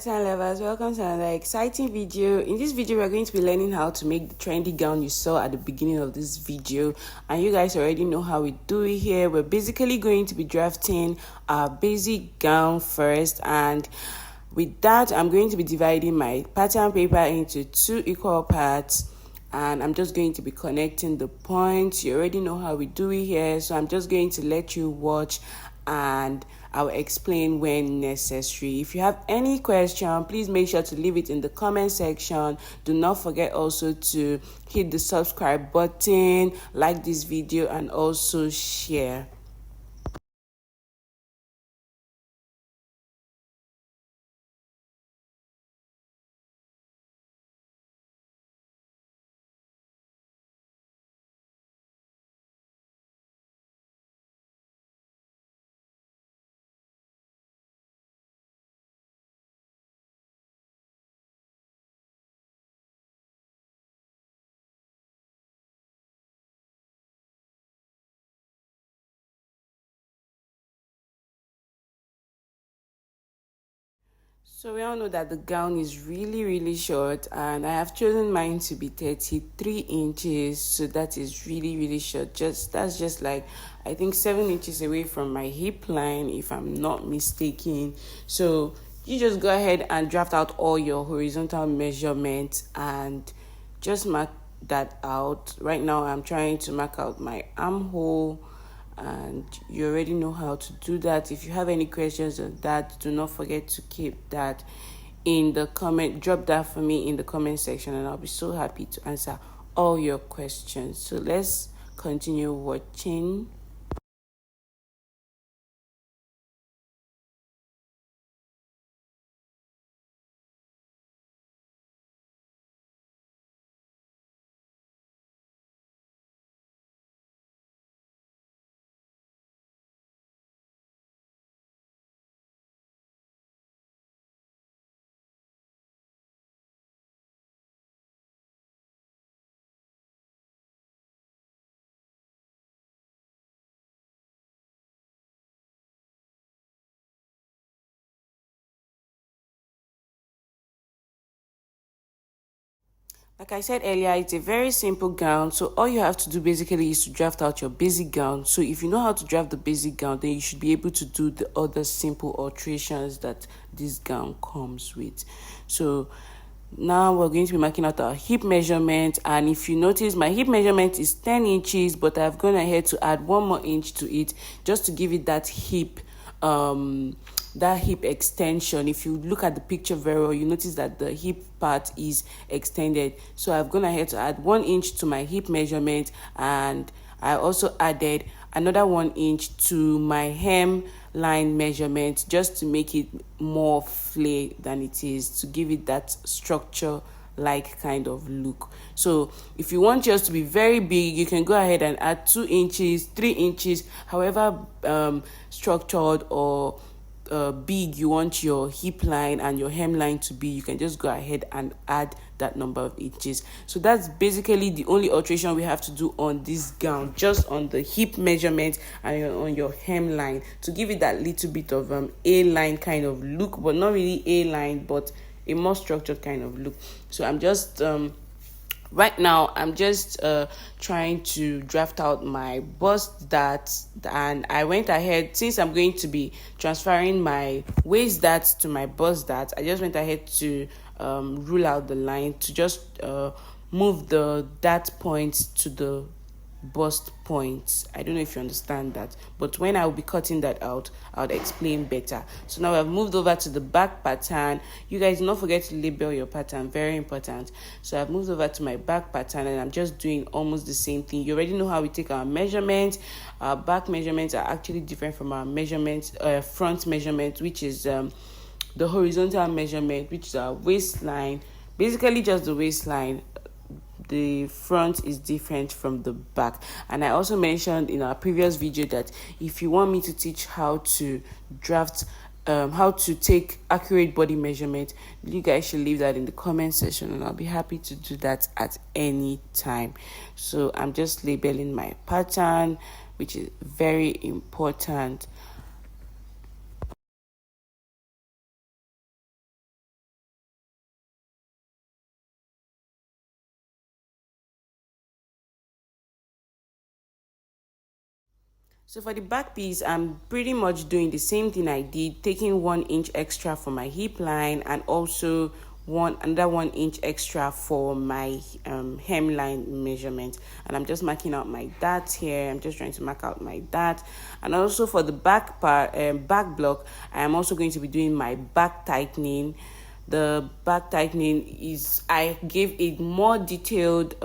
pattern lovers, welcome to another exciting video. In this video we're going to be learning how to make the trendy gown you saw at the beginning of this video, and you guys already know how we do it here. We're basically going to be drafting our basic gown first, and with that I'm going to be dividing my pattern paper into 2 equal parts, and I'm just going to be connecting the points. You already know how we do it here, so I'm just going to let you watch and I'll explain when necessary. If you have any question, please make sure to leave it in the comment section. Do not forget also to hit the subscribe button, like this video, and also share. So we all know that the gown is really short, and I have chosen mine to be 33 inches. So that is really short. That's just like, I think, 7 inches away from my hip line, if I'm not mistaken. So you just go ahead and draft out all your horizontal measurements and just mark that out. Right now I'm trying to mark out my armhole, and you already know how to do that. If you have any questions on that, do not forget to keep that in the drop that for me in the comment section, and I'll be so happy to answer all your questions. So let's continue watching. Like I said earlier, it's a very simple gown. So all you have to do basically is to draft out your basic gown. So if you know how to draft the basic gown, then you should be able to do the other simple alterations that this gown comes with. So now we're going to be marking out our hip measurement, and if you notice, my hip measurement is 10 inches, but I've gone ahead to add 1 more inch to it just to give it that hip extension. If you look at the picture very well, you notice that the hip part is extended. So I've gone ahead to add 1 inch to my hip measurement, and I also added another 1 inch to my hem line measurement just to make it more flare than it is, to give it that structure like kind of look. So if you want yours to be very big, you can go ahead and add 2 inches, 3 inches, however structured or big you want your hip line and your hem line to be. You can just go ahead and add that number of inches. So that's basically the only alteration we have to do on this gown, just on the hip measurement and on your hem line, to give it that little bit of A-line kind of look, but not really A-line, but a more structured kind of look. So I'm just right now I'm just trying to draft out my bust dart, and I went ahead, since I'm going to be transferring my waist dart to my bust dart, I just went ahead to rule out the line to just move the dart points to the bust points. I don't know if you understand that, but when I will be cutting that out, I'll explain better. So now I've moved over to the back pattern. You guys do not forget to label your pattern, very important. So I've moved over to my back pattern, and I'm just doing almost the same thing. You already know how we take our measurements. Our back measurements are actually different from our measurements, front measurement, which is the horizontal measurement, which is our waistline, basically just the waistline. The front is different from the back. And I also mentioned in our previous video that if you want me to teach how to draft how to take accurate body measurement, you guys should leave that in the comment section, and I'll be happy to do that at any time. So I'm just labeling my pattern, which is very important. So for the back piece, I'm pretty much doing the same thing I did, taking 1 inch extra for my hip line and also another 1 inch extra for my hemline measurement. And I'm just marking out my dart here. I'm just trying to mark out my dart. And also for the back part, back block, I am also going to be doing my back tightening. The back tightening is, I gave a more detailed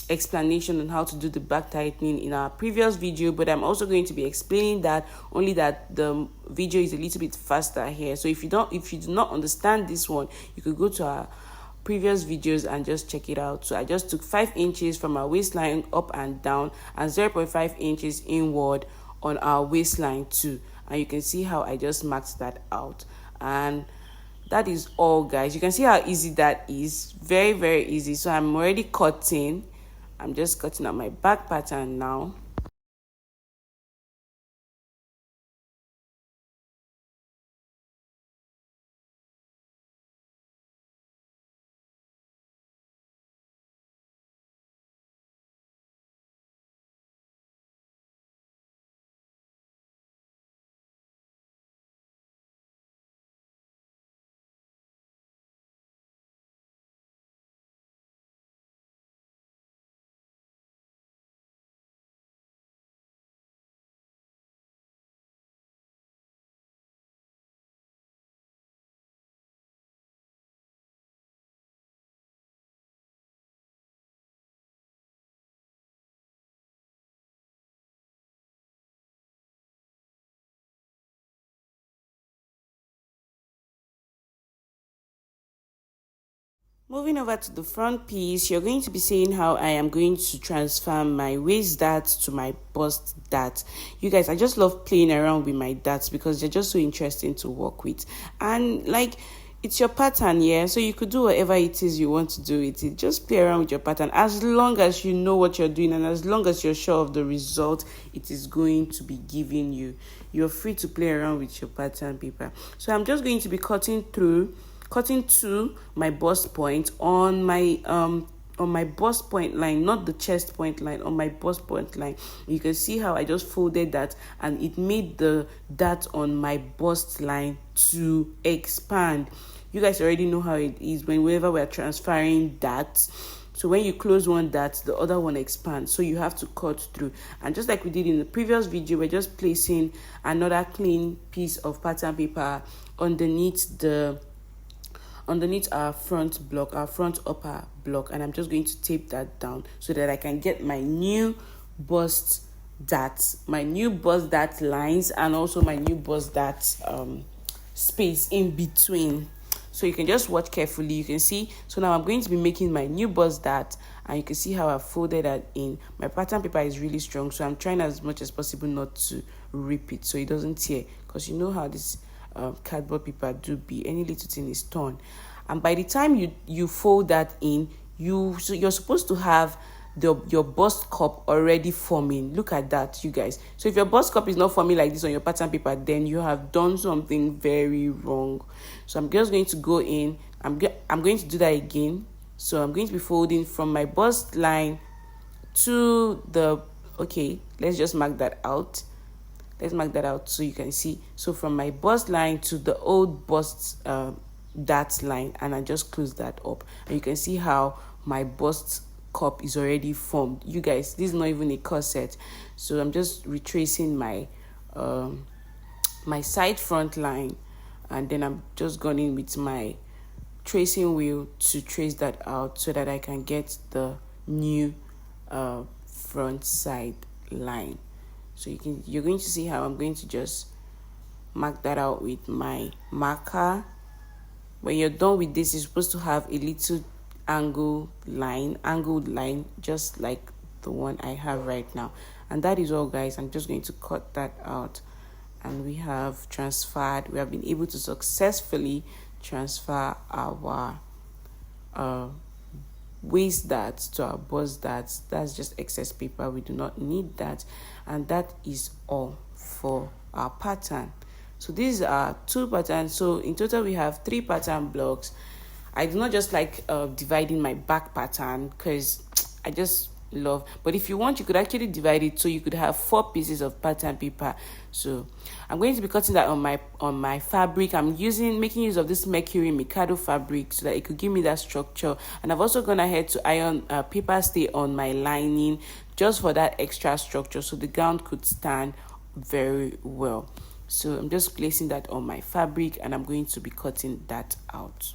explanation on how to do the back tightening in our previous video, but I'm also going to be explaining that, only that the video is a little bit faster here. So if you do not understand this one, you could go to our previous videos and just check it out. So I just took 5 inches from our waistline up and down and 0.5 inches inward on our waistline too, and you can see how I just marked that out. And that is all, guys. You can see how easy that is. Very, very easy. So I'm already cutting. I'm just cutting out my back pattern now. Moving over to the front piece, you're going to be seeing how I am going to transfer my waist darts to my bust darts. You guys, I just love playing around with my darts because they're just so interesting to work with. And like, it's your pattern, yeah? So you could do whatever it is you want to do with it. Just play around with your pattern as long as you know what you're doing and as long as you're sure of the result it is going to be giving you. You're free to play around with your pattern paper. So I'm just going to be cutting to my bust point on my bust point line, not the chest point line, on my bust point line. You can see how I just folded that and it made the dart on my bust line to expand. You guys already know how it is whenever we're transferring darts. So when you close one dart, the other one expands. So you have to cut through. And just like we did in the previous video, we're just placing another clean piece of pattern paper underneath our front upper block, and I'm just going to tape that down so that I can get my new bust dart lines and also my new bust dart space in between. So you can just watch carefully. You can see, so now I'm going to be making my new bust dart, and you can see how I folded that in. My pattern paper is really strong, so I'm trying as much as possible not to rip it so it doesn't tear, because you know how this cardboard paper do be, any little thing is torn. And by the time you fold that in, you're supposed to have your bust cup already forming. Look at that, you guys. So if your bust cup is not forming like this on your pattern paper, then you have done something very wrong. So I'm just going to go in. I'm going to do that again. So I'm going to be folding from my bust line to the, okay, let's just mark that out. Let's mark that out so you can see. So from my bust line to the old bust dart line, and I just close that up. And you can see how my bust cup is already formed. You guys, this is not even a corset. So I'm just retracing my my side front line, and then I'm just going in with my tracing wheel to trace that out so that I can get the new front side line. So you're going to see how I'm going to just mark that out with my marker. When you're done with this, you're supposed to have a little angled line, just like the one I have right now. And that is all, guys. I'm just going to cut that out, and we have been able to successfully transfer our waist darts to our bust darts. That's just excess paper. We do not need that. And that is all for our pattern. So these are 2 patterns. So in total we have 3 pattern blocks. I do not just like dividing my back pattern, because I just love. But if you want, you could actually divide it so you could have 4 pieces of pattern paper. So I'm going to be cutting that on my fabric. I'm making use of this Mercury Mikado fabric so that it could give me that structure. And I've also gone ahead to iron paper stay on my lining just for that extra structure so the gown could stand very well. So I'm just placing that on my fabric and I'm going to be cutting that out.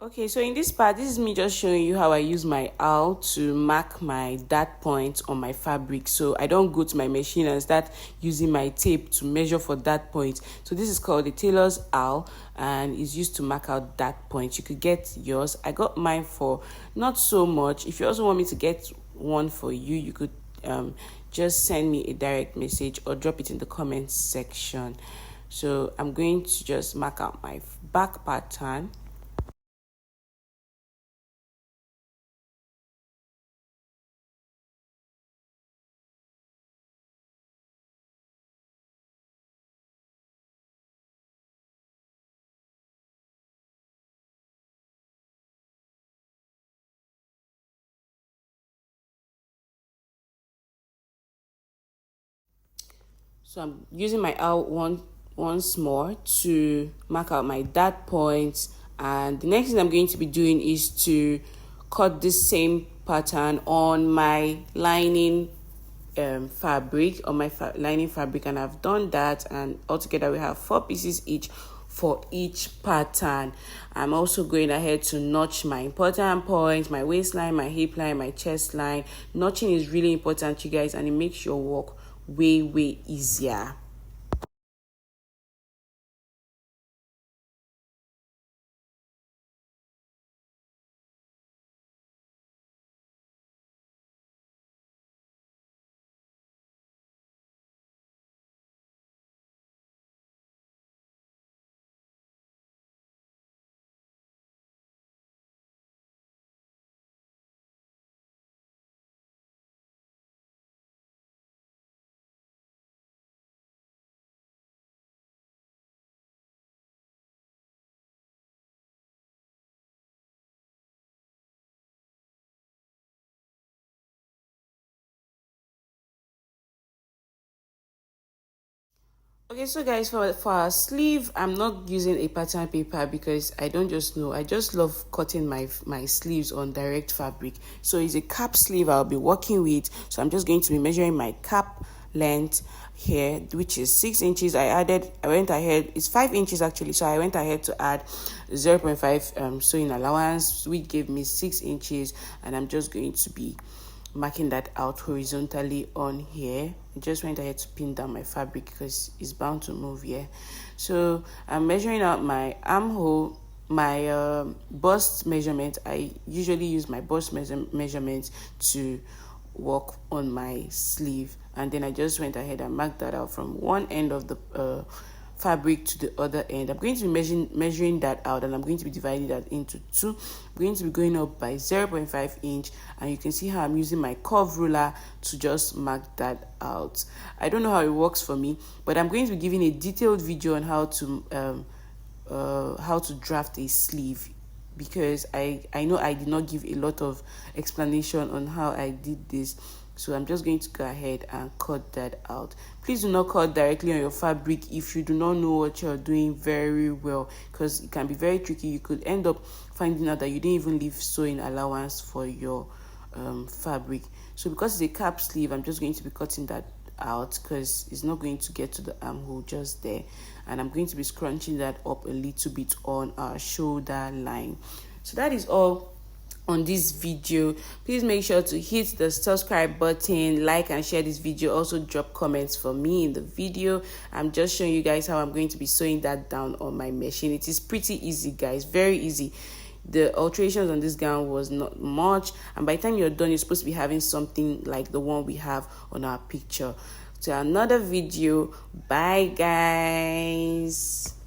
Okay, so in this part, this is me just showing you how I use my awl to mark my dart point on my fabric. So I don't go to my machine and start using my tape to measure for dart point. So this is called the tailor's awl and is used to mark out dart points. You could get yours. I got mine for not so much. If you also want me to get one for you, you could just send me a direct message or drop it in the comments section. So I'm going to just mark out my back pattern. So I'm using my L once more to mark out my dart points. And the next thing I'm going to be doing is to cut this same pattern on my lining fabric, on my lining fabric. And I've done that. And altogether we have 4 pieces each for each pattern. I'm also going ahead to notch my important points, my waistline, my hip line, my chest line. Notching is really important, you guys, and it makes your work way easier. Okay, so guys, for our sleeve, I'm not using a pattern paper because I don't just know. I just love cutting my sleeves on direct fabric. So it's a cap sleeve I'll be working with. So I'm just going to be measuring my cap length here, which is 6 inches. I went ahead, it's 5 inches actually. So I went ahead to add 0.5 sewing allowance, which gave me 6 inches. And I'm just going to be marking that out horizontally on here. I just went ahead to pin down my fabric because it's bound to move here. So I'm measuring out my armhole, my bust measurement. I usually use my bust measurement to work on my sleeve, and then I just went ahead and marked that out from one end of the fabric to the other end. I'm going to be measuring that out, and I'm going to be dividing that into two. I'm going to be going up by 0.5 inch, and you can see how I'm using my curve ruler to just mark that out. I don't know how it works for me, but I'm going to be giving a detailed video on how to draft a sleeve, because I know I did not give a lot of explanation on how I did this. So I'm just going to go ahead and cut that out. Please do not cut directly on your fabric if you do not know what you're doing very well, because it can be very tricky. You could end up finding out that you didn't even leave sewing allowance for your fabric. So because it's a cap sleeve, I'm just going to be cutting that out because it's not going to get to the armhole just there, and I'm going to be scrunching that up a little bit on our shoulder line. So that is all on this video. Please make sure to hit the subscribe button, like and share this video. Also drop comments for me in the video. I'm just showing you guys how I'm going to be sewing that down on my machine. It is pretty easy, guys, very easy. The alterations on this gown was not much, and by the time you're done, you're supposed to be having something like the one we have on our picture. To another video. Bye, guys.